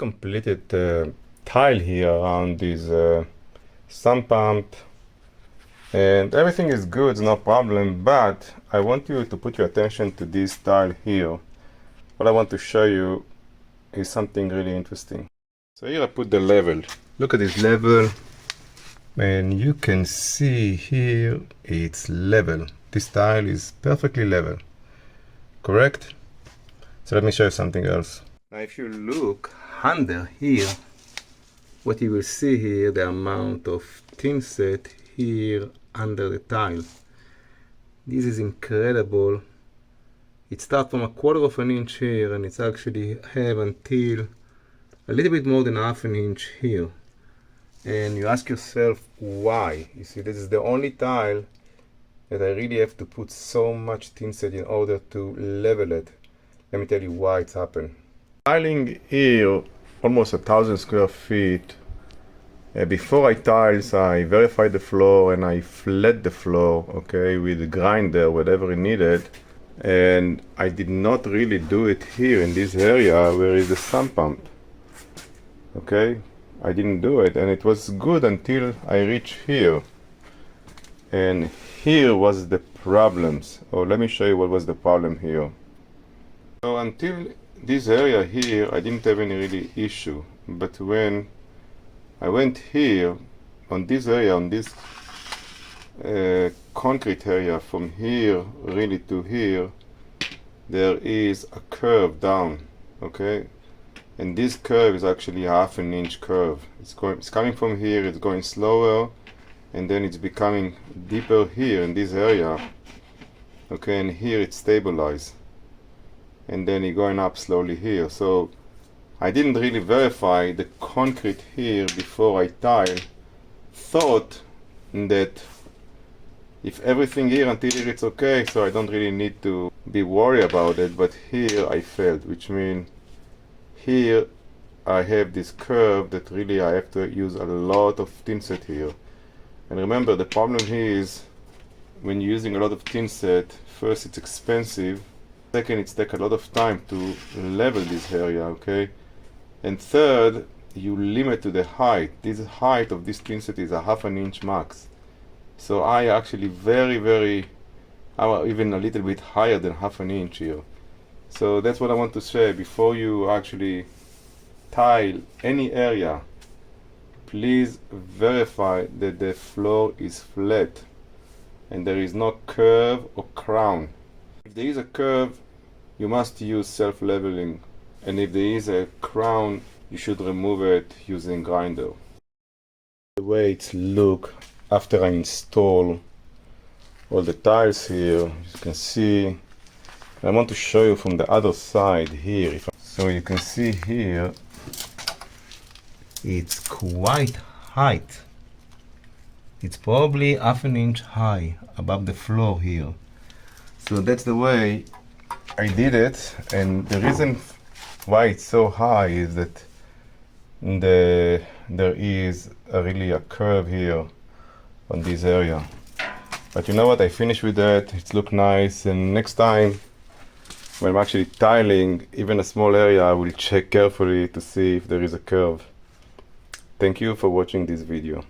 completed tile here around this sump pump, and everything is good, no problem, but I want you to put your attention to this tile here. What I want to show you is something really interesting. So here I put the level. Look at this level, and you can see here it's level. This tile is perfectly level, correct? So let me show you something else. Now if you look under here, what you will see here, the amount of Thinset here under the tile. This is incredible. It starts from 1/4 of an inch here, and it's actually have until a little bit more than 1/2 inch here. And you ask yourself why. You see, this is the only tile that I really have to put so much Thinset in order to level it. Let me tell you why it's happened. Tiling here almost 1,000 square feet. Before I tiles, I verified the floor and I flat the floor, okay, with a grinder, whatever it needed. And I did not really do it here in this area where is the sump pump. Okay, I didn't do it, and it was good until I reached here. And here was the problems. Oh, let me show you what was the problem here. So until this area here, I didn't have any really issue. But when I went here, on this area, on this concrete area, from here really to here, there is a curve down, okay? And this curve is actually 1/2 inch curve. It's coming from here, it's going slower, and then it's becoming deeper here in this area, okay? And here it's stabilized, and then it's going up slowly here. So I didn't really verify the concrete here before I tile. Thought that if everything here until here it's okay, so I don't really need to be worried about it. But here I failed, which means here I have this curve that really I have to use a lot of Thinset here. And remember, the problem here is when you're using a lot of Thinset, first it's expensive, second it takes a lot of time to level this area, okay? And third, you limit to the height. This height of this Thinset is 1/2 inch max. So I actually even a little bit higher than 1/2 inch here. So that's what I want to say. Before you actually tile any area, please verify that the floor is flat and there is no curve or crown. If there is a curve, you must use self-leveling. And if there is a crown, you should remove it using grinder. The way it looks after I install all the tiles here, as you can see. I want to show you from the other side here. So you can see here, it's quite high. It's probably 1/2 inch high above the floor here. So that's the way I did it, and the reason why it's so high is that there is really a curve here on this area. But you know what, I finished with that. It looks nice, and next time when I'm actually tiling even a small area, I will check carefully to see if there is a curve. Thank you for watching this video.